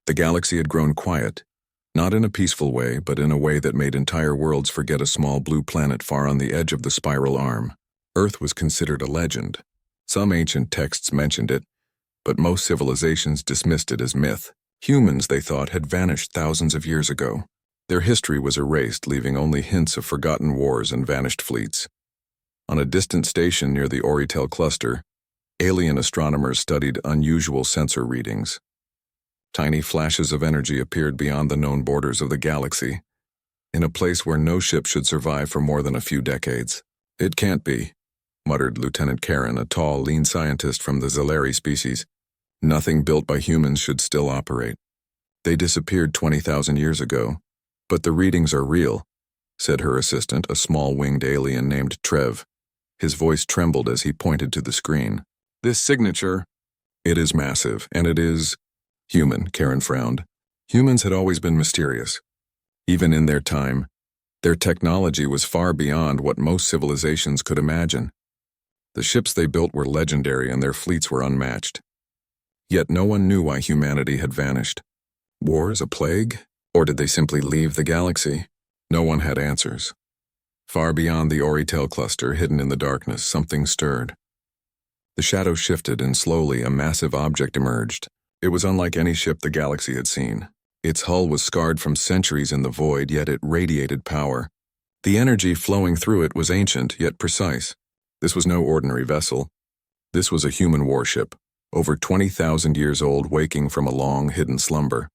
The galaxy had grown quiet, not in a peaceful way, but in a way that made entire worlds forget a small blue planet far on the edge of the spiral arm. Earth was considered a legend. Some ancient texts mentioned it, but most civilizations dismissed it as myth. Humans, they thought, had vanished thousands of years ago. Their history was erased, leaving only hints of forgotten wars and vanished fleets. On a distant station near the Oritel cluster, alien astronomers studied unusual sensor readings. Tiny flashes of energy appeared beyond the known borders of the galaxy, in a place where no ship should survive for more than a few decades. "It can't be," muttered Lieutenant Karen, a tall, lean scientist from the Zeleri species. "Nothing built by humans should still operate. They disappeared 20,000 years ago, but the readings are real," said her assistant, a small winged alien named Trev. His voice trembled as he pointed to the screen. "This signature, it is massive, and it is human," Karen frowned. Humans had always been mysterious. Even in their time, their technology was far beyond what most civilizations could imagine. The ships they built were legendary and their fleets were unmatched. Yet no one knew why humanity had vanished. Wars, a plague? Or did they simply leave the galaxy? No one had answers. Far beyond the Oritel cluster, hidden in the darkness, something stirred. The shadow shifted and slowly a massive object emerged. It was unlike any ship the galaxy had seen. Its hull was scarred from centuries in the void, yet it radiated power. The energy flowing through it was ancient, yet precise. This was no ordinary vessel. This was a human warship, over 20,000 years old, waking from a long, hidden slumber.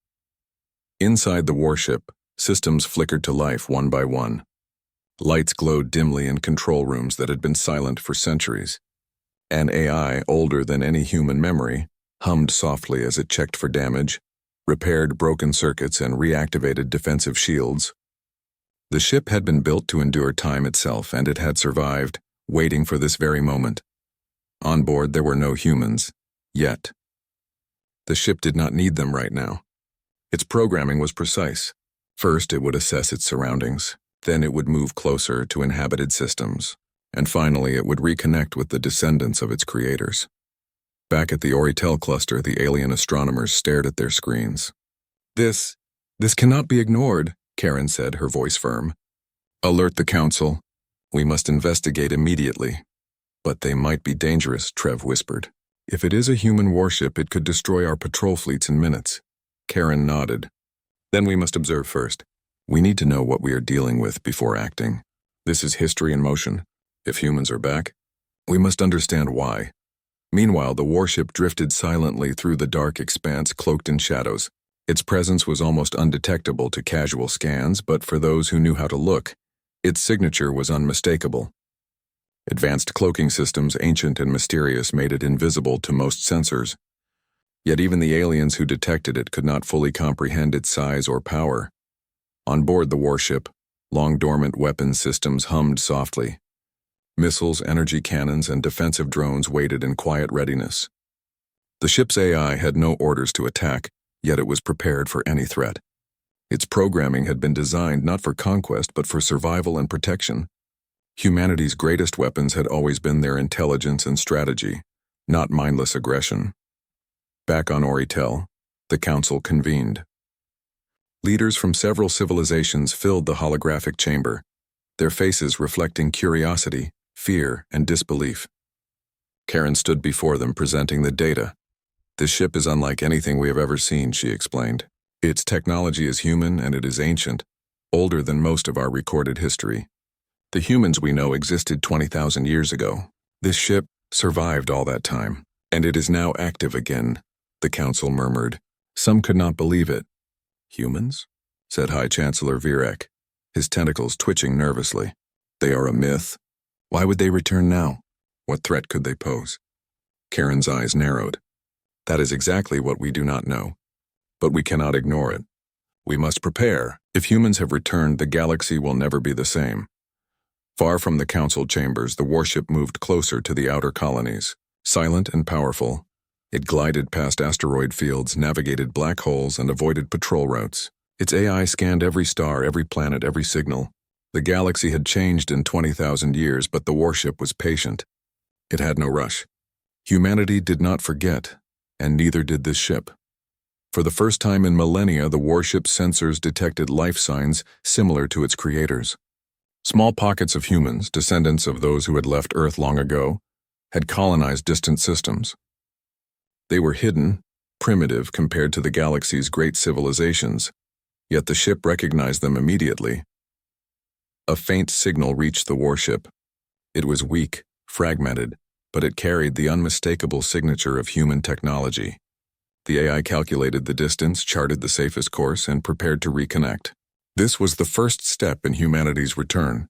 Inside the warship, systems flickered to life one by one. Lights glowed dimly in control rooms that had been silent for centuries. An AI, older than any human memory, hummed softly as it checked for damage, repaired broken circuits, and reactivated defensive shields. The ship had been built to endure time itself, and it had survived, waiting for this very moment. On board there were no humans, yet. The ship did not need them right now. Its programming was precise. First, it would assess its surroundings. Then it would move closer to inhabited systems. And finally, it would reconnect with the descendants of its creators. Back at the Oritel cluster, the alien astronomers stared at their screens. This cannot be ignored," Karen said, her voice firm. "Alert the Council. We must investigate immediately." "But they might be dangerous," Trev whispered. "If it is a human warship, it could destroy our patrol fleets in minutes." Karen nodded. "Then we must observe first. We need to know what we are dealing with before acting. This is history in motion. If humans are back, we must understand why." Meanwhile, the warship drifted silently through the dark expanse cloaked in shadows. Its presence was almost undetectable to casual scans, but for those who knew how to look, its signature was unmistakable. Advanced cloaking systems, ancient and mysterious, made it invisible to most sensors. Yet even the aliens who detected it could not fully comprehend its size or power. On board the warship, long-dormant weapons systems hummed softly. Missiles, energy cannons, and defensive drones waited in quiet readiness. The ship's AI had no orders to attack, yet it was prepared for any threat. Its programming had been designed not for conquest but for survival and protection. Humanity's greatest weapons had always been their intelligence and strategy, not mindless aggression. Back on Oritel, the Council convened. Leaders from several civilizations filled the holographic chamber, their faces reflecting curiosity, fear, and disbelief. Karen stood before them, presenting the data. "This ship is unlike anything we have ever seen," she explained. "Its technology is human and it is ancient, older than most of our recorded history. The humans we know existed 20,000 years ago. This ship survived all that time, and it is now active again," the Council murmured. Some could not believe it. "Humans?" said High Chancellor Virek, his tentacles twitching nervously. "They are a myth. Why would they return now? What threat could they pose?" Karen's eyes narrowed. "That is exactly what we do not know. But we cannot ignore it. We must prepare. If humans have returned, the galaxy will never be the same." Far from the council chambers, the warship moved closer to the outer colonies. Silent and powerful, it glided past asteroid fields, navigated black holes, and avoided patrol routes. Its AI scanned every star, every planet, every signal. The galaxy had changed in 20,000 years, but the warship was patient. It had no rush. Humanity did not forget, and neither did this ship. For the first time in millennia, the warship's sensors detected life signs similar to its creators. Small pockets of humans, descendants of those who had left Earth long ago, had colonized distant systems. They were hidden, primitive compared to the galaxy's great civilizations, yet the ship recognized them immediately. A faint signal reached the warship. It was weak, fragmented, but it carried the unmistakable signature of human technology. The AI calculated the distance, charted the safest course, and prepared to reconnect. This was the first step in humanity's return.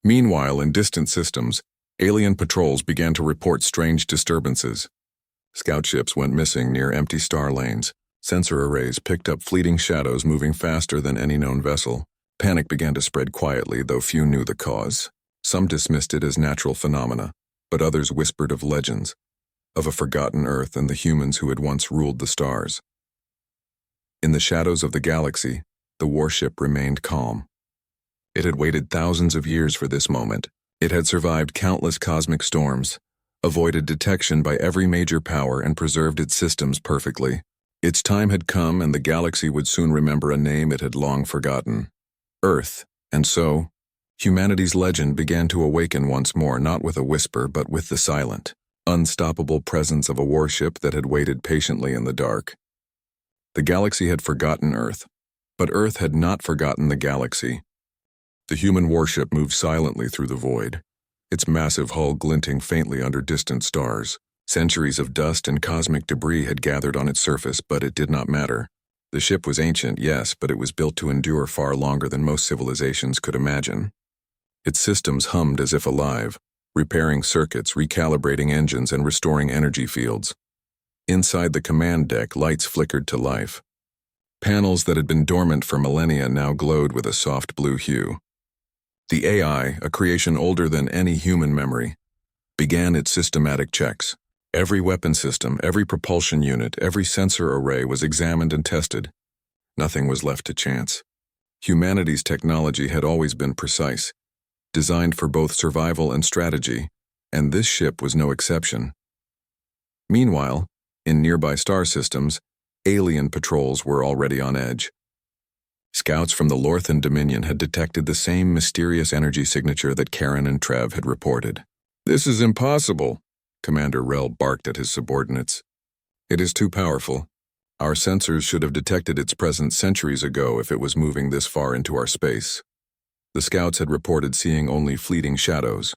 Meanwhile, in distant systems, alien patrols began to report strange disturbances. Scout ships went missing near empty star lanes. Sensor arrays picked up fleeting shadows moving faster than any known vessel. Panic began to spread quietly, though few knew the cause. Some dismissed it as natural phenomena, but others whispered of legends, of a forgotten Earth and the humans who had once ruled the stars. In the shadows of the galaxy, the warship remained calm. It had waited thousands of years for this moment. It had survived countless cosmic storms, avoided detection by every major power, and preserved its systems perfectly. Its time had come, and the galaxy would soon remember a name it had long forgotten: Earth. And so, humanity's legend began to awaken once more, not with a whisper, but with the silent, unstoppable presence of a warship that had waited patiently in the dark. The galaxy had forgotten Earth, but Earth had not forgotten the galaxy. The human warship moved silently through the void, its massive hull glinting faintly under distant stars. Centuries of dust and cosmic debris had gathered on its surface, but it did not matter. The ship was ancient, yes, but it was built to endure far longer than most civilizations could imagine. Its systems hummed as if alive, repairing circuits, recalibrating engines, and restoring energy fields. Inside the command deck, lights flickered to life. Panels that had been dormant for millennia now glowed with a soft blue hue. The AI, a creation older than any human memory, began its systematic checks. Every weapon system, every propulsion unit, every sensor array was examined and tested. Nothing was left to chance. Humanity's technology had always been precise, designed for both survival and strategy, and this ship was no exception. Meanwhile, in nearby star systems, alien patrols were already on edge. Scouts from the Lorthan Dominion had detected the same mysterious energy signature that Karen and Trev had reported. "This is impossible," Commander Rel barked at his subordinates. "It is too powerful. Our sensors should have detected its presence centuries ago if it was moving this far into our space." The scouts had reported seeing only fleeting shadows,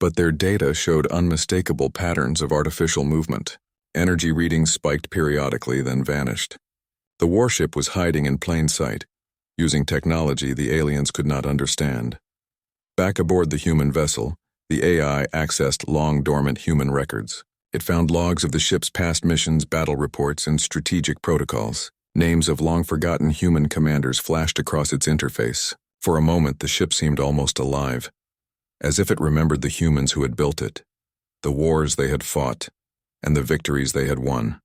but their data showed unmistakable patterns of artificial movement. Energy readings spiked periodically, then vanished. The warship was hiding in plain sight, using technology the aliens could not understand. Back aboard the human vessel, the AI accessed long-dormant human records. It found logs of the ship's past missions, battle reports, and strategic protocols. Names of long-forgotten human commanders flashed across its interface. For a moment, the ship seemed almost alive, as if it remembered the humans who had built it, the wars they had fought, and the victories they had won.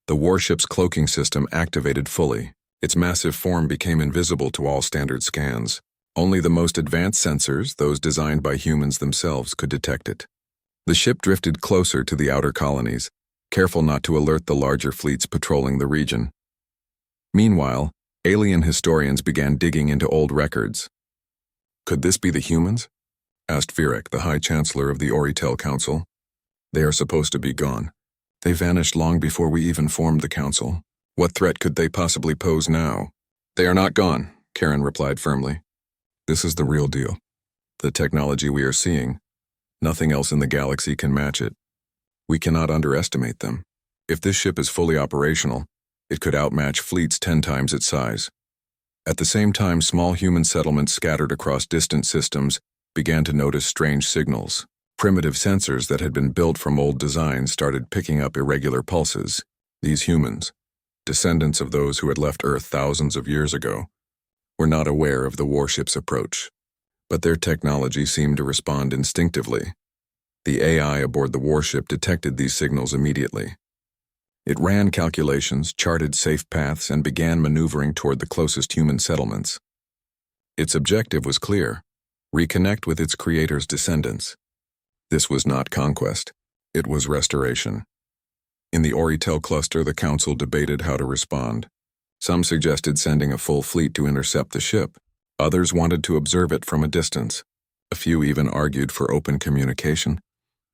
The warship's cloaking system activated fully. Its massive form became invisible to all standard scans. Only the most advanced sensors, those designed by humans themselves, could detect it. The ship drifted closer to the outer colonies, careful not to alert the larger fleets patrolling the region. Meanwhile, alien historians began digging into old records. "Could this be the humans?" asked Virek, the High Chancellor of the Oritel Council. "They are supposed to be gone. They vanished long before we even formed the Council. What threat could they possibly pose now?" "They are not gone," Karen replied firmly. "This is the real deal. The technology we are seeing, nothing else in the galaxy can match it. We cannot underestimate them. If this ship is fully operational, it could outmatch fleets 10 times its size." At the same time, small human settlements scattered across distant systems began to notice strange signals. Primitive sensors that had been built from old designs started picking up irregular pulses. These humans, descendants of those who had left Earth thousands of years ago, were not aware of the warship's approach, but their technology seemed to respond instinctively. The AI aboard the warship detected these signals immediately. It ran calculations, charted safe paths, and began maneuvering toward the closest human settlements. Its objective was clear: reconnect with its creator's descendants. This was not conquest, it was restoration. In the Oritel cluster, the council debated how to respond. Some suggested sending a full fleet to intercept the ship. Others wanted to observe it from a distance. A few even argued for open communication,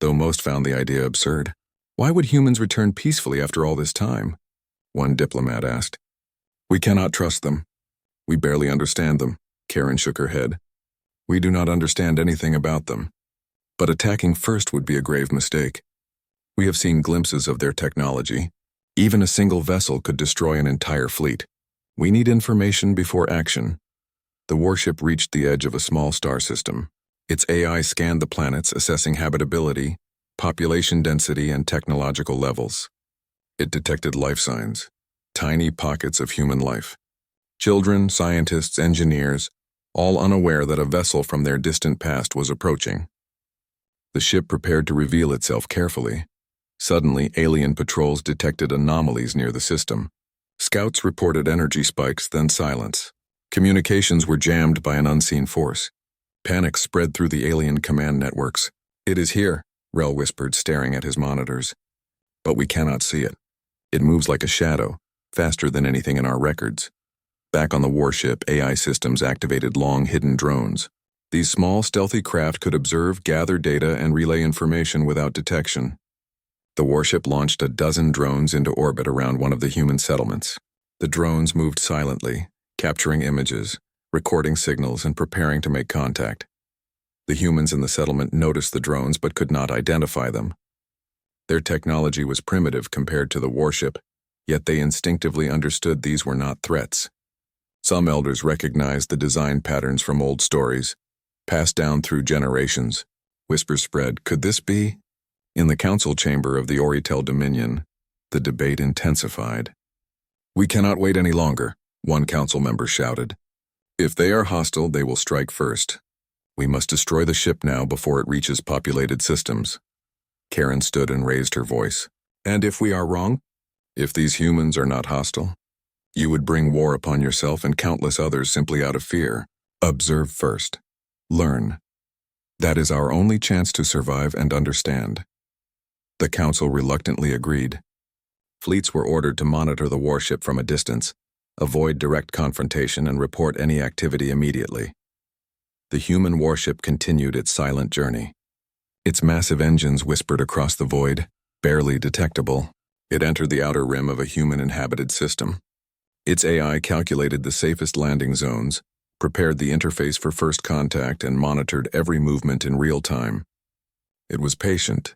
though most found the idea absurd. Why would humans return peacefully after all this time? One diplomat asked. We cannot trust them. We barely understand them. Karen shook her head. We do not understand anything about them. But attacking first would be a grave mistake. We have seen glimpses of their technology. Even a single vessel could destroy an entire fleet. We need information before action. The warship reached the edge of a small star system. Its AI scanned the planets, assessing habitability, population density, and technological levels. It detected life signs, tiny pockets of human life. Children, scientists, engineers, all unaware that a vessel from their distant past was approaching. The ship prepared to reveal itself carefully. Suddenly, alien patrols detected anomalies near the system. Scouts reported energy spikes, then silence. Communications were jammed by an unseen force. Panic spread through the alien command networks. It is here, Rel whispered, staring at his monitors. But we cannot see it. It moves like a shadow, faster than anything in our records. Back on the warship, AI systems activated long-hidden drones. These small, stealthy craft could observe, gather data, and relay information without detection. The warship launched a dozen drones into orbit around one of the human settlements. The drones moved silently, capturing images, recording signals, and preparing to make contact. The humans in the settlement noticed the drones but could not identify them. Their technology was primitive compared to the warship, yet they instinctively understood these were not threats. Some elders recognized the design patterns from old stories, passed down through generations. Whispers spread, could this be? In the council chamber of the Oritel Dominion, the debate intensified. We cannot wait any longer, one council member shouted. If they are hostile, they will strike first. We must destroy the ship now before it reaches populated systems. Karen stood and raised her voice. And if we are wrong? If these humans are not hostile? You would bring war upon yourself and countless others simply out of fear. Observe first. Learn. That is our only chance to survive and understand. The council reluctantly agreed. Fleets were ordered to monitor the warship from a distance, avoid direct confrontation, and report any activity immediately. The human warship continued its silent journey. Its massive engines whispered across the void, barely detectable. It entered the outer rim of a human-inhabited system. Its AI calculated the safest landing zones, prepared the interface for first contact, and monitored every movement in real time. It was patient.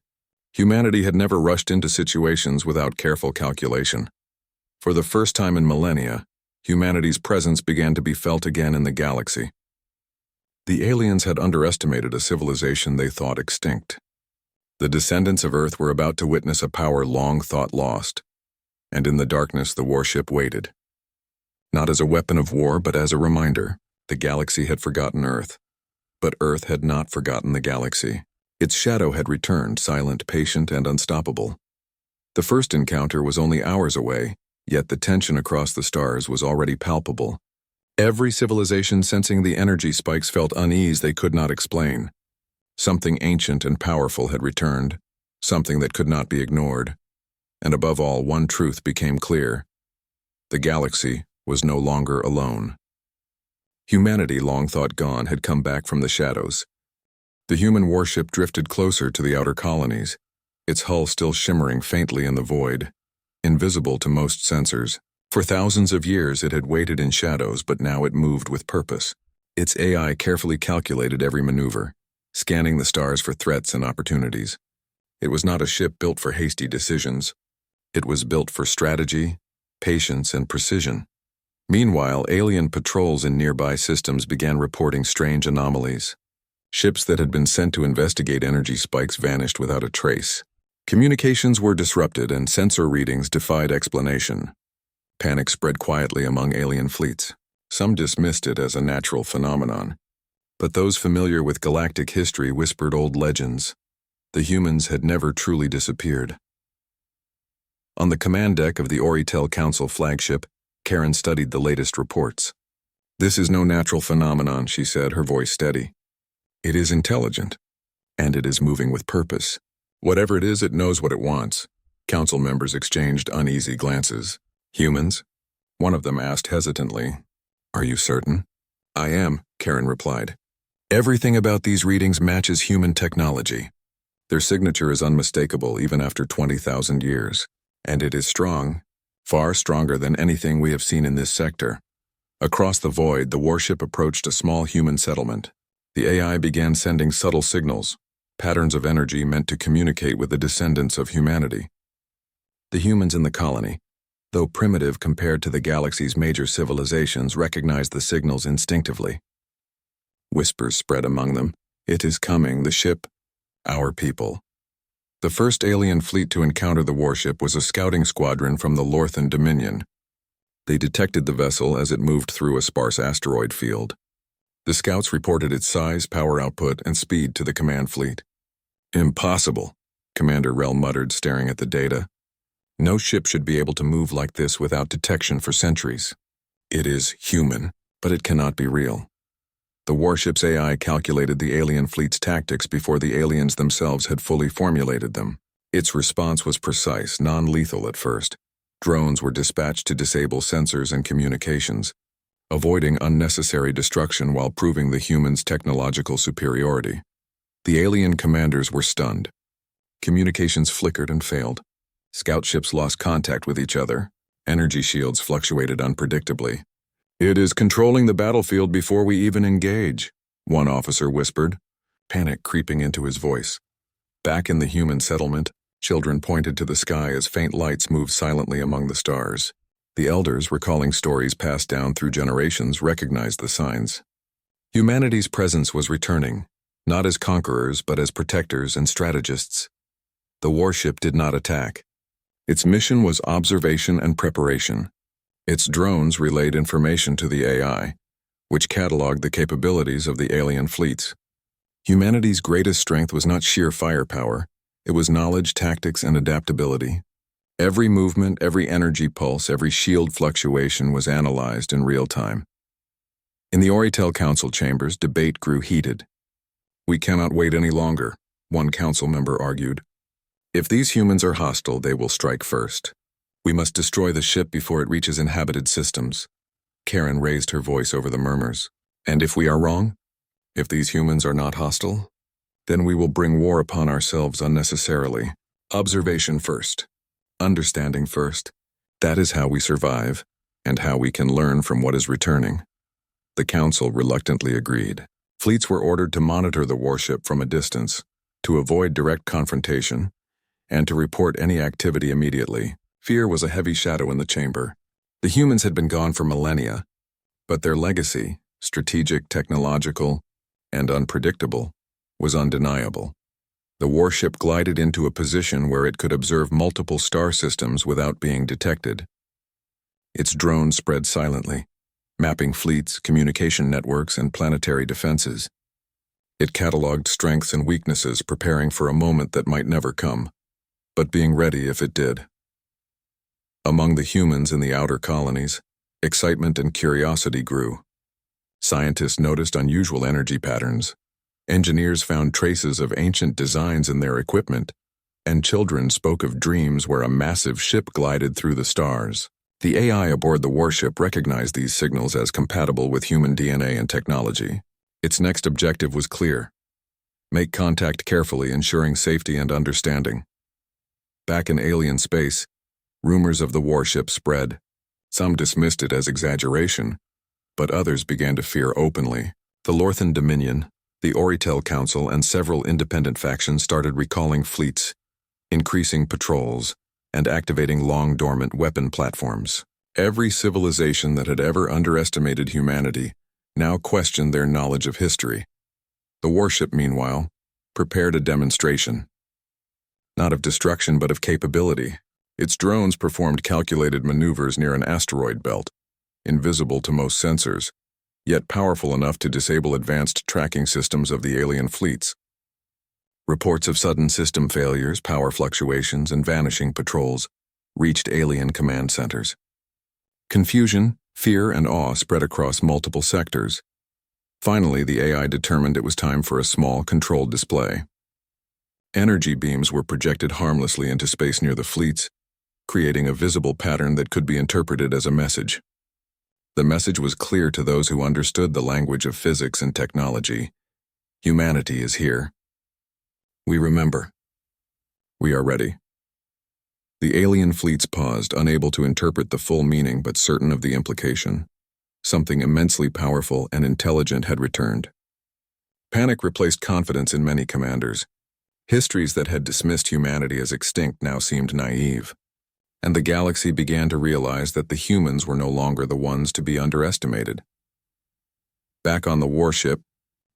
Humanity had never rushed into situations without careful calculation. For the first time in millennia, humanity's presence began to be felt again in the galaxy. The aliens had underestimated a civilization they thought extinct. The descendants of Earth were about to witness a power long thought lost, and in the darkness the warship waited. Not as a weapon of war, but as a reminder. The galaxy had forgotten Earth, but Earth had not forgotten the galaxy. Its shadow had returned, silent, patient, and unstoppable. The first encounter was only hours away, yet the tension across the stars was already palpable. Every civilization sensing the energy spikes felt unease they could not explain. Something ancient and powerful had returned, something that could not be ignored. And above all, one truth became clear. The galaxy was no longer alone. Humanity, long thought gone, had come back from the shadows. The human warship drifted closer to the outer colonies, its hull still shimmering faintly in the void, invisible to most sensors. For thousands of years it had waited in shadows, but now it moved with purpose. Its AI carefully calculated every maneuver, scanning the stars for threats and opportunities. It was not a ship built for hasty decisions. It was built for strategy, patience, and precision. Meanwhile, alien patrols in nearby systems began reporting strange anomalies. Ships that had been sent to investigate energy spikes vanished without a trace. Communications were disrupted and sensor readings defied explanation. Panic spread quietly among alien fleets. Some dismissed it as a natural phenomenon. But those familiar with galactic history whispered old legends. The humans had never truly disappeared. On the command deck of the Oritel Council flagship, Karen studied the latest reports. This is no natural phenomenon, she said, her voice steady. It is intelligent, and it is moving with purpose. Whatever it is, it knows what it wants. Council members exchanged uneasy glances. Humans? One of them asked hesitantly. Are you certain? I am, Karen replied. Everything about these readings matches human technology. Their signature is unmistakable even after 20,000 years. And it is strong, far stronger than anything we have seen in this sector. Across the void, the warship approached a small human settlement. The AI began sending subtle signals, patterns of energy meant to communicate with the descendants of humanity. The humans in the colony, though primitive compared to the galaxy's major civilizations, recognized the signals instinctively. Whispers spread among them. It is coming, the ship, our people. The first alien fleet to encounter the warship was a scouting squadron from the Lorthan Dominion. They detected the vessel as it moved through a sparse asteroid field. The scouts reported its size, power output, and speed to the command fleet. Impossible, Commander Rel muttered, staring at the data. No ship should be able to move like this without detection for centuries. It is human, but it cannot be real. The warship's AI calculated the alien fleet's tactics before the aliens themselves had fully formulated them. Its response was precise, non-lethal at first. Drones were dispatched to disable sensors and communications, avoiding unnecessary destruction while proving the humans' technological superiority. The alien commanders were stunned. Communications flickered and failed. Scout ships lost contact with each other. Energy shields fluctuated unpredictably. It is controlling the battlefield before we even engage, one officer whispered, panic creeping into his voice. Back in the human settlement, children pointed to the sky as faint lights moved silently among the stars. The elders, recalling stories passed down through generations, recognized the signs. Humanity's presence was returning, not as conquerors but as protectors and strategists. The warship did not attack. Its mission was observation and preparation. Its drones relayed information to the AI, which cataloged the capabilities of the alien fleets. Humanity's greatest strength was not sheer firepower. It was knowledge, tactics, and adaptability. Every movement, every energy pulse, every shield fluctuation was analyzed in real time. In the Oritel Council chambers, debate grew heated. We cannot wait any longer, one council member argued. If these humans are hostile, they will strike first. We must destroy the ship before it reaches inhabited systems. Karen raised her voice over the murmurs. And if we are wrong? If these humans are not hostile? Then we will bring war upon ourselves unnecessarily. Observation first. Understanding first. That is how we survive, and how we can learn from what is returning. The council reluctantly agreed. Fleets were ordered to monitor the warship from a distance, to avoid direct confrontation, and to report any activity immediately. Fear was a heavy shadow in the chamber. The humans had been gone for millennia, but their legacy, strategic, technological, and unpredictable, was undeniable. The warship glided into a position where it could observe multiple star systems without being detected. Its drones spread silently, mapping fleets, communication networks, and planetary defenses. It cataloged strengths and weaknesses, preparing for a moment that might never come, but being ready if it did. Among the humans in the outer colonies, excitement and curiosity grew. Scientists noticed unusual energy patterns. Engineers found traces of ancient designs in their equipment, and children spoke of dreams where a massive ship glided through the stars. The AI aboard the warship recognized these signals as compatible with human DNA and technology. Its next objective was clear: make contact carefully, ensuring safety and understanding. Back in alien space, rumors of the warship spread. Some dismissed it as exaggeration, but others began to fear openly. The Lorthan Dominion, the Oritel Council, and several independent factions started recalling fleets, increasing patrols, and activating long-dormant weapon platforms. Every civilization that had ever underestimated humanity now questioned their knowledge of history. The warship, meanwhile, prepared a demonstration. Not of destruction, but of capability. Its drones performed calculated maneuvers near an asteroid belt, invisible to most sensors, yet powerful enough to disable advanced tracking systems of the alien fleets. Reports of sudden system failures, power fluctuations, and vanishing patrols reached alien command centers. Confusion, fear, and awe spread across multiple sectors. Finally, the AI determined it was time for a small, controlled display. Energy beams were projected harmlessly into space near the fleets, creating a visible pattern that could be interpreted as a message. The message was clear to those who understood the language of physics and technology. Humanity is here. We remember. We are ready. The alien fleets paused, unable to interpret the full meaning but certain of the implication. Something immensely powerful and intelligent had returned. Panic replaced confidence in many commanders. Histories that had dismissed humanity as extinct now seemed naive, and the galaxy began to realize that the humans were no longer the ones to be underestimated. Back on the warship,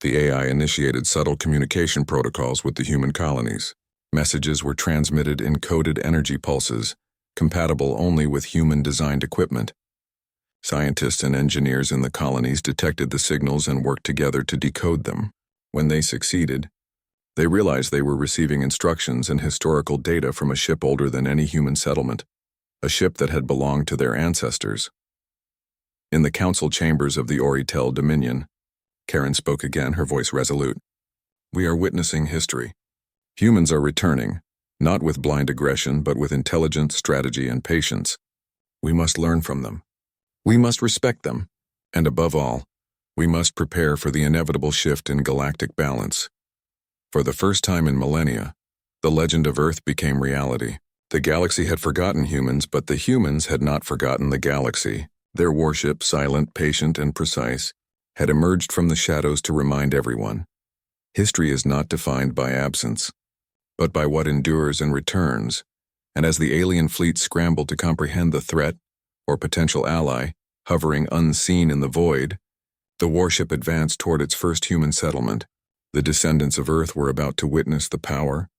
the AI initiated subtle communication protocols with the human colonies. Messages were transmitted in coded energy pulses, compatible only with human-designed equipment. Scientists and engineers in the colonies detected the signals and worked together to decode them. When they succeeded, they realized they were receiving instructions and historical data from a ship older than any human settlement, a ship that had belonged to their ancestors. In the council chambers of the Oritel Dominion, Karen spoke again, her voice resolute. We are witnessing history. Humans are returning, not with blind aggression, but with intelligence, strategy, and patience. We must learn from them. We must respect them. And above all, we must prepare for the inevitable shift in galactic balance. For the first time in millennia, the legend of Earth became reality. The galaxy had forgotten humans, but the humans had not forgotten the galaxy. Their warship, silent, patient, and precise, had emerged from the shadows to remind everyone. History is not defined by absence, but by what endures and returns, and as the alien fleet scrambled to comprehend the threat, or potential ally, hovering unseen in the void, the warship advanced toward its first human settlement. The descendants of Earth were about to witness the power,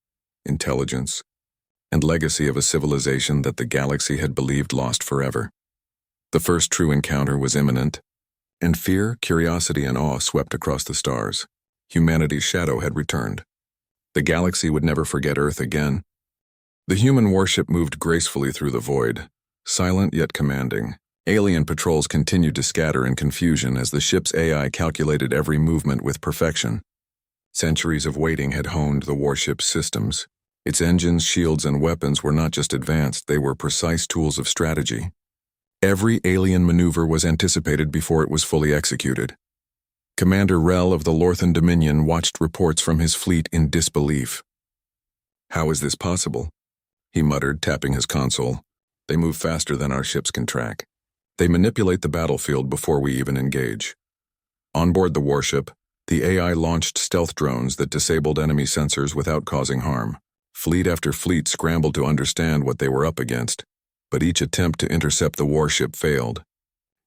intelligence, and legacy of a civilization that the galaxy had believed lost forever. The first true encounter was imminent, and fear, curiosity, and awe swept across the stars. Humanity's shadow had returned. The galaxy would never forget Earth again. The human warship moved gracefully through the void, silent yet commanding. Alien patrols continued to scatter in confusion as the ship's AI calculated every movement with perfection. Centuries of waiting had honed the warship's systems. Its engines, shields, and weapons were not just advanced, they were precise tools of strategy. Every alien maneuver was anticipated before it was fully executed. Commander Rel of the Lorthan Dominion watched reports from his fleet in disbelief. How is this possible? He muttered, tapping his console. They move faster than our ships can track. They manipulate the battlefield before we even engage. On board the warship, the AI launched stealth drones that disabled enemy sensors without causing harm. Fleet after fleet scrambled to understand what they were up against, but each attempt to intercept the warship failed.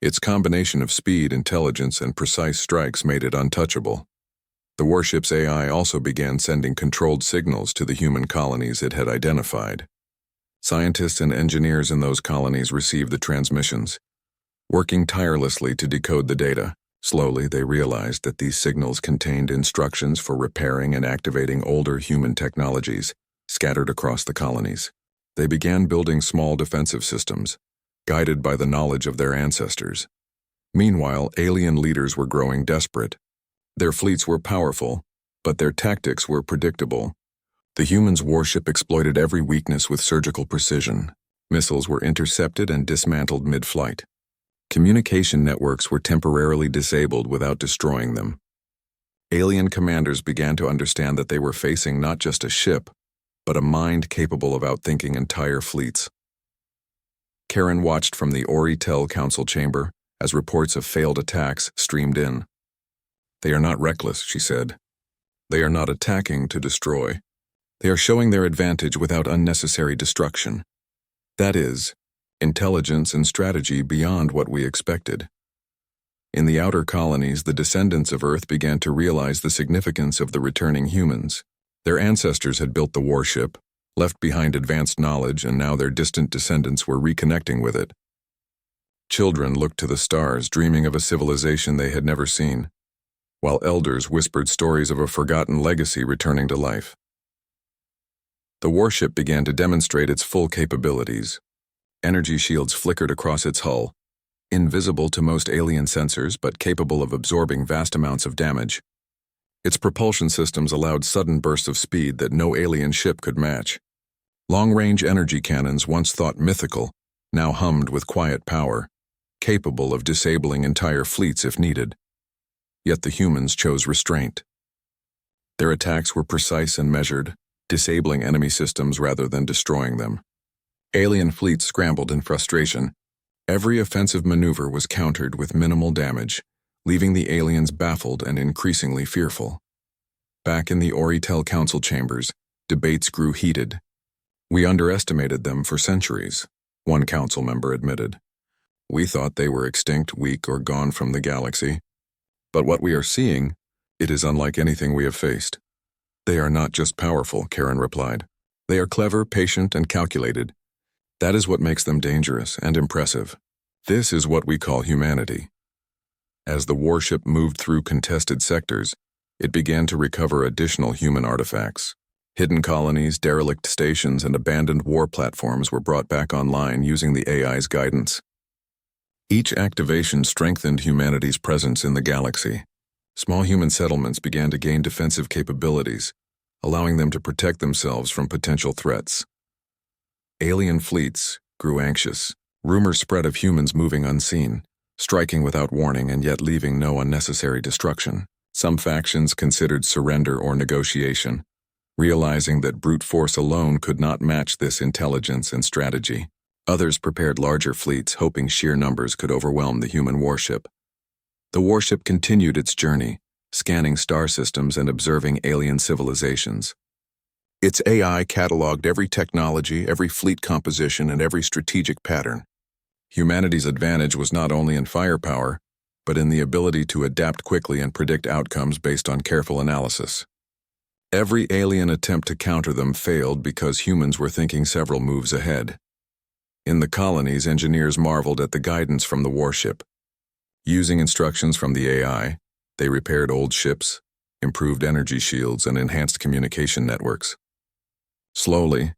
Its combination of speed, intelligence, and precise strikes made it untouchable. The warship's AI also began sending controlled signals to the human colonies it had identified. Scientists and engineers in those colonies received the transmissions, working tirelessly to decode the data. Slowly, they realized that these signals contained instructions for repairing and activating older human technologies scattered across the colonies. They began building small defensive systems, guided by the knowledge of their ancestors. Meanwhile, alien leaders were growing desperate. Their fleets were powerful, but their tactics were predictable. The humans' warship exploited every weakness with surgical precision. Missiles were intercepted and dismantled mid-flight. Communication networks were temporarily disabled without destroying them. Alien commanders began to understand that they were facing not just a ship, but a mind capable of outthinking entire fleets. Karen watched from the Oritel Council chamber as reports of failed attacks streamed in. They are not reckless, she said. They are not attacking to destroy. They are showing their advantage without unnecessary destruction. That is, intelligence and strategy beyond what we expected. In the outer colonies, the descendants of Earth began to realize the significance of the returning humans. Their ancestors had built the warship, left behind advanced knowledge, and now their distant descendants were reconnecting with it. Children looked to the stars, dreaming of a civilization they had never seen, while elders whispered stories of a forgotten legacy returning to life. The warship began to demonstrate its full capabilities. Energy shields flickered across its hull, invisible to most alien sensors but capable of absorbing vast amounts of damage. Its propulsion systems allowed sudden bursts of speed that no alien ship could match. Long-range energy cannons, once thought mythical, now hummed with quiet power, capable of disabling entire fleets if needed. Yet the humans chose restraint. Their attacks were precise and measured, disabling enemy systems rather than destroying them. Alien fleets scrambled in frustration. Every offensive maneuver was countered with minimal damage, leaving the aliens baffled and increasingly fearful. Back in the Oritel council chambers, debates grew heated. "We underestimated them for centuries," one council member admitted. "We thought they were extinct, weak, or gone from the galaxy. But what we are seeing, it is unlike anything we have faced." "They are not just powerful," Karen replied. "They are clever, patient, and calculated. That is what makes them dangerous and impressive. This is what we call humanity." As the warship moved through contested sectors, it began to recover additional human artifacts. Hidden colonies, derelict stations, and abandoned war platforms were brought back online using the AI's guidance. Each activation strengthened humanity's presence in the galaxy. Small human settlements began to gain defensive capabilities, allowing them to protect themselves from potential threats. Alien fleets grew anxious. Rumors spread of humans moving unseen, striking without warning and yet leaving no unnecessary destruction. Some factions considered surrender or negotiation, realizing that brute force alone could not match this intelligence and strategy. Others prepared larger fleets, hoping sheer numbers could overwhelm the human warship. The warship continued its journey, scanning star systems and observing alien civilizations. Its AI cataloged every technology, every fleet composition, and every strategic pattern. Humanity's advantage was not only in firepower, but in the ability to adapt quickly and predict outcomes based on careful analysis. Every alien attempt to counter them failed because humans were thinking several moves ahead. In the colonies, engineers marveled at the guidance from the warship. Using instructions from the AI, they repaired old ships, improved energy shields, and enhanced communication networks. Slowly,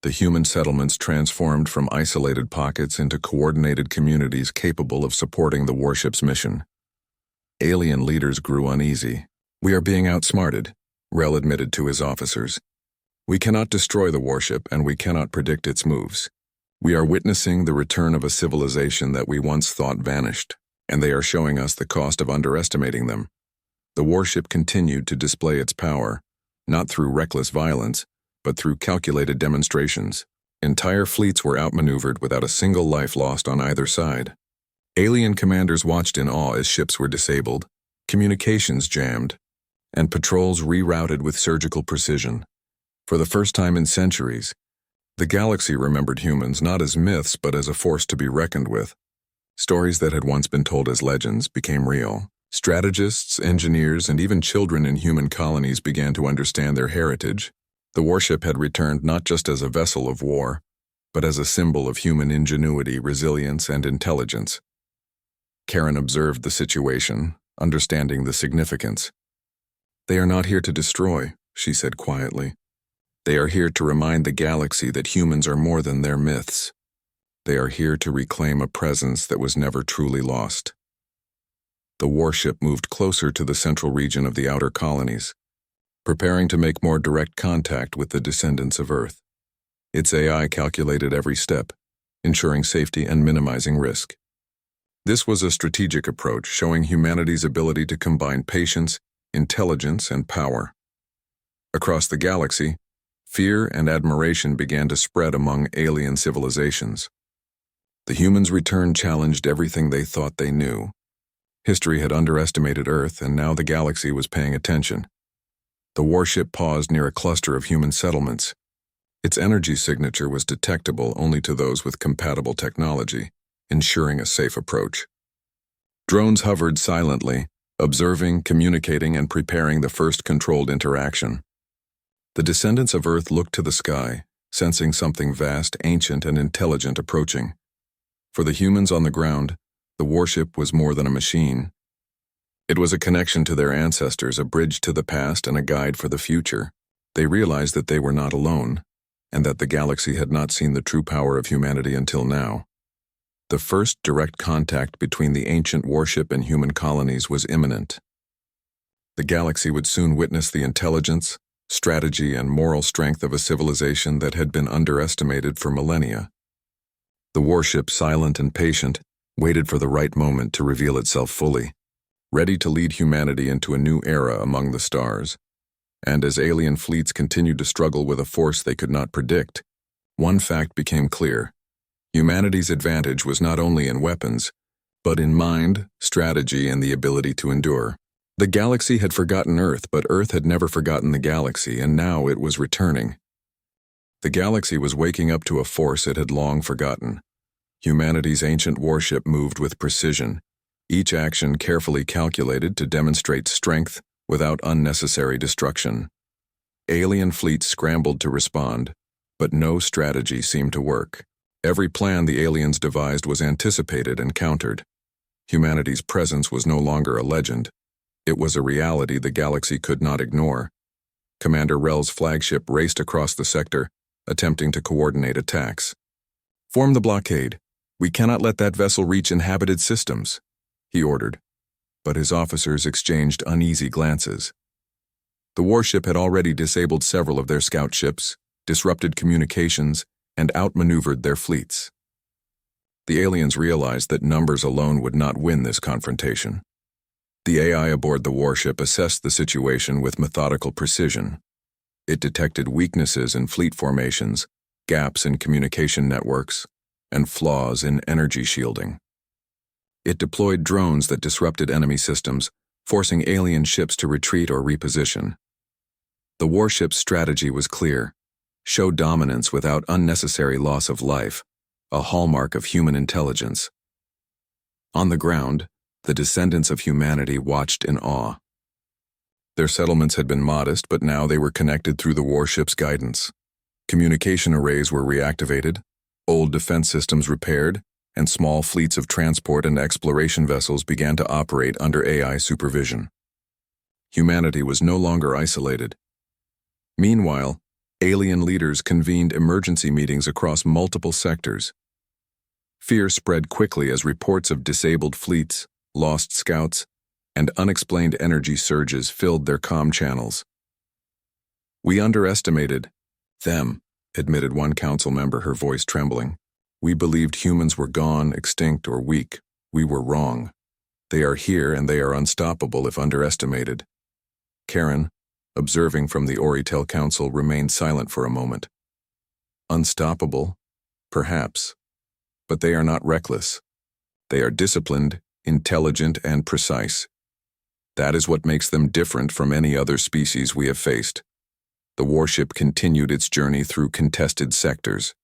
the human settlements transformed from isolated pockets into coordinated communities capable of supporting the warship's mission. Alien leaders grew uneasy. "We are being outsmarted," Rel admitted to his officers. "We cannot destroy the warship, and we cannot predict its moves. We are witnessing the return of a civilization that we once thought vanished, and they are showing us the cost of underestimating them." The warship continued to display its power, not through reckless violence, but through calculated demonstrations. Entire fleets were outmaneuvered without a single life lost on either side. Alien commanders watched in awe as ships were disabled, communications jammed, and patrols rerouted with surgical precision. For the first time in centuries, the galaxy remembered humans not as myths but as a force to be reckoned with. Stories that had once been told as legends became real. Strategists, engineers, and even children in human colonies began to understand their heritage. The warship had returned not just as a vessel of war, but as a symbol of human ingenuity, resilience, and intelligence. Karen observed the situation, understanding the significance. "They are not here to destroy," she said quietly. "They are here to remind the galaxy that humans are more than their myths. They are here to reclaim a presence that was never truly lost." The warship moved closer to the central region of the outer colonies, preparing to make more direct contact with the descendants of Earth. Its AI calculated every step, ensuring safety and minimizing risk. This was a strategic approach, showing humanity's ability to combine patience, intelligence, and power. Across the galaxy, fear and admiration began to spread among alien civilizations. The humans' return challenged everything they thought they knew. History had underestimated Earth, and now the galaxy was paying attention. The warship paused near a cluster of human settlements. Its energy signature was detectable only to those with compatible technology, ensuring a safe approach. Drones hovered silently, observing, communicating, and preparing the first controlled interaction. The descendants of Earth looked to the sky, sensing something vast, ancient, and intelligent approaching. For the humans on the ground, the warship was more than a machine. It was a connection to their ancestors, a bridge to the past, and a guide for the future. They realized that they were not alone, and that the galaxy had not seen the true power of humanity until now. The first direct contact between the ancient warship and human colonies was imminent. The galaxy would soon witness the intelligence, strategy, and moral strength of a civilization that had been underestimated for millennia. The warship, silent and patient, waited for the right moment to reveal itself fully, ready to lead humanity into a new era among the stars. And as alien fleets continued to struggle with a force they could not predict, one fact became clear. Humanity's advantage was not only in weapons, but in mind, strategy, and the ability to endure. The galaxy had forgotten Earth, but Earth had never forgotten the galaxy, and now it was returning. The galaxy was waking up to a force it had long forgotten. Humanity's ancient warship moved with precision, each action carefully calculated to demonstrate strength without unnecessary destruction. Alien fleets scrambled to respond, but no strategy seemed to work. Every plan the aliens devised was anticipated and countered. Humanity's presence was no longer a legend. It was a reality the galaxy could not ignore. Commander Rel's flagship raced across the sector, attempting to coordinate attacks. "Form the blockade. We cannot let that vessel reach inhabited systems," he ordered, but his officers exchanged uneasy glances. The warship had already disabled several of their scout ships, disrupted communications, and outmaneuvered their fleets. The aliens realized that numbers alone would not win this confrontation. The AI aboard the warship assessed the situation with methodical precision. It detected weaknesses in fleet formations, gaps in communication networks, and flaws in energy shielding. It deployed drones that disrupted enemy systems, forcing alien ships to retreat or reposition. The warship's strategy was clear: show dominance without unnecessary loss of life, a hallmark of human intelligence. On the ground, the descendants of humanity watched in awe. Their settlements had been modest, but now they were connected through the warship's guidance. Communication arrays were reactivated, old defense systems repaired, and small fleets of transport and exploration vessels began to operate under AI supervision. Humanity was no longer isolated. Meanwhile, alien leaders convened emergency meetings across multiple sectors. Fear spread quickly as reports of disabled fleets, lost scouts, and unexplained energy surges filled their comm channels. "We underestimated them," admitted one council member, her voice trembling. "We believed humans were gone, extinct, or weak. We were wrong. They are here, and they are unstoppable if underestimated." Karen, observing from the Oritel Council, remained silent for a moment. "Unstoppable? Perhaps. But they are not reckless. They are disciplined, intelligent, and precise. That is what makes them different from any other species we have faced." The warship continued its journey through contested sectors.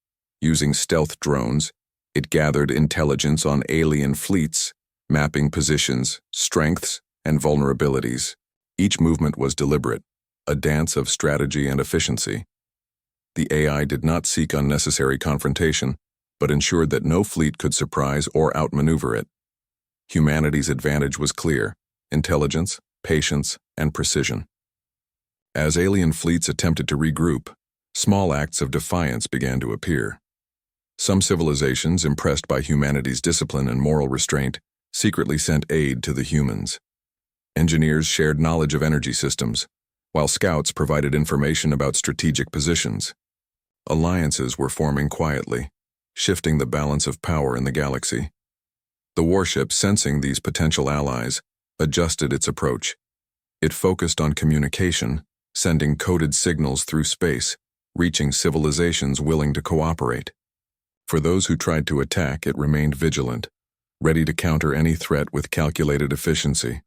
Using stealth drones, it gathered intelligence on alien fleets, mapping positions, strengths, and vulnerabilities. Each movement was deliberate, a dance of strategy and efficiency. The AI did not seek unnecessary confrontation, but ensured that no fleet could surprise or outmaneuver it. Humanity's advantage was clear: intelligence, patience, and precision. As alien fleets attempted to regroup, small acts of defiance began to appear. Some civilizations, impressed by humanity's discipline and moral restraint, secretly sent aid to the humans. Engineers shared knowledge of energy systems, while scouts provided information about strategic positions. Alliances were forming quietly, shifting the balance of power in the galaxy. The warship, sensing these potential allies, adjusted its approach. It focused on communication, sending coded signals through space, reaching civilizations willing to cooperate. For those who tried to attack, it remained vigilant, ready to counter any threat with calculated efficiency.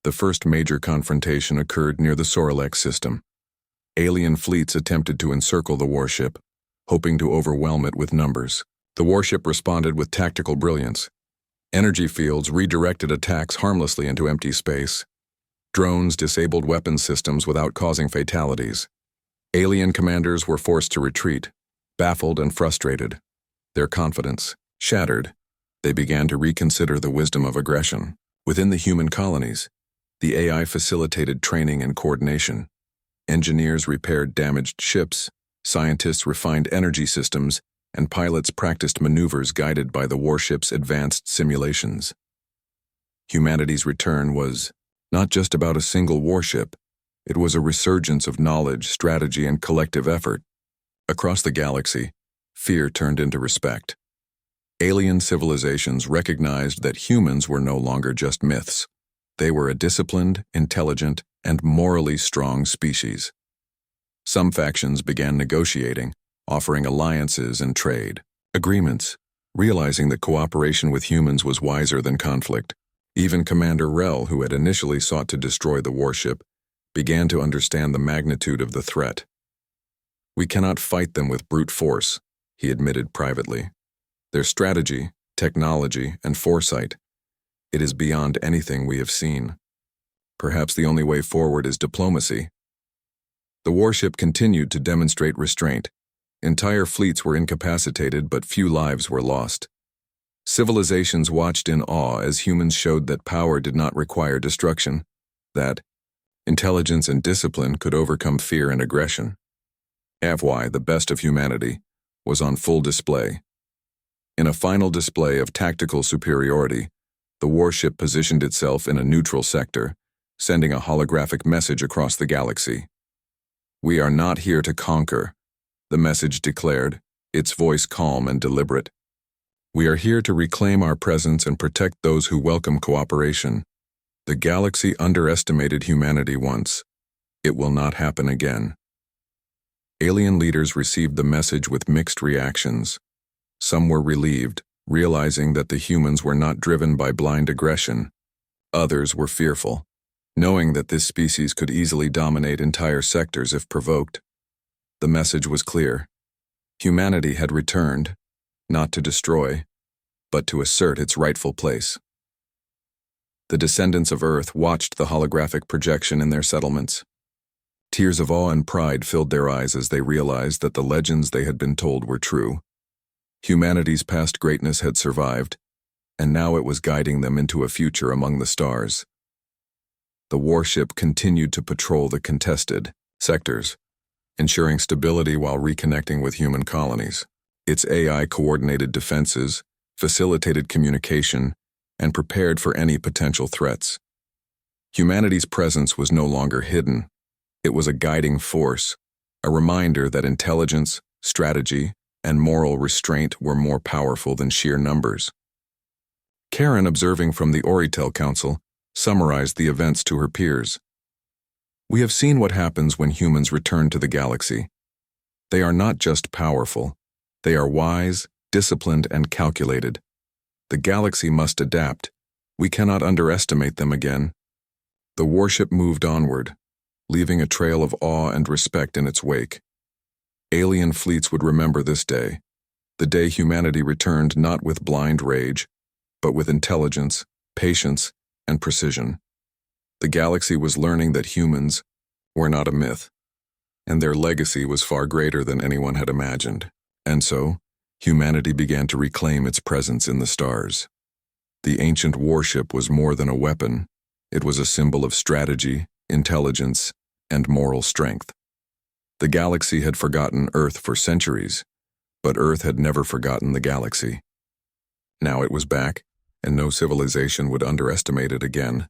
The first major confrontation occurred near the Soralex system. Alien fleets attempted to encircle the warship, hoping to overwhelm it with numbers. The warship responded with tactical brilliance. Energy fields redirected attacks harmlessly into empty space. Drones disabled weapons systems without causing fatalities. Alien commanders were forced to retreat, baffled and frustrated. Their confidence shattered. They began to reconsider the wisdom of aggression. Within the human colonies, the AI facilitated training and coordination. Engineers repaired damaged ships, scientists refined energy systems, and pilots practiced maneuvers guided by the warship's advanced simulations. Humanity's return was Not just about a single warship. It was a resurgence of knowledge, strategy, and collective effort. Across the galaxy, fear turned into respect. Alien civilizations recognized that humans were no longer just myths. They were a disciplined, intelligent, and morally strong species. Some factions began negotiating, offering alliances and trade agreements, realizing that cooperation with humans was wiser than conflict. Even Commander Rel, who had initially sought to destroy the warship, began to understand the magnitude of the threat. "We cannot fight them with brute force," he admitted privately. "Their strategy, technology, and foresight, it is beyond anything we have seen. Perhaps the only way forward is diplomacy." The warship continued to demonstrate restraint. Entire fleets were incapacitated, but few lives were lost. Civilizations watched in awe as humans showed that power did not require destruction, that intelligence and discipline could overcome fear and aggression. HFY, the best of humanity, was on full display. In a final display of tactical superiority, the warship positioned itself in a neutral sector, sending a holographic message across the galaxy. "We are not here to conquer," the message declared, its voice calm and deliberate. "We are here to reclaim our presence and protect those who welcome cooperation. The galaxy underestimated humanity once. It will not happen again." Alien leaders received the message with mixed reactions. Some were relieved, realizing that the humans were not driven by blind aggression. Others were fearful, knowing that this species could easily dominate entire sectors if provoked. The message was clear. Humanity had returned, not to destroy, but to assert its rightful place. The descendants of Earth watched the holographic projection in their settlements. Tears of awe and pride filled their eyes as they realized that the legends they had been told were true. Humanity's past greatness had survived, and now it was guiding them into a future among the stars. The warship continued to patrol the contested sectors, ensuring stability while reconnecting with human colonies. Its AI coordinated defenses, facilitated communication, and prepared for any potential threats. Humanity's presence was no longer hidden. It was a guiding force, a reminder that intelligence, strategy, and moral restraint were more powerful than sheer numbers. Karen, observing from the Oritel Council, summarized the events to her peers. "We have seen what happens when humans return to the galaxy. They are not just powerful. They are wise, disciplined, and calculated. The galaxy must adapt. We cannot underestimate them again." The warship moved onward, leaving a trail of awe and respect in its wake. Alien fleets would remember this day, the day humanity returned not with blind rage, but with intelligence, patience, and precision. The galaxy was learning that humans were not a myth, and their legacy was far greater than anyone had imagined. And so, humanity began to reclaim its presence in the stars. The ancient warship was more than a weapon. It was a symbol of strategy, intelligence, and moral strength. The galaxy had forgotten Earth for centuries, but Earth had never forgotten the galaxy. Now it was back, and no civilization would underestimate it again.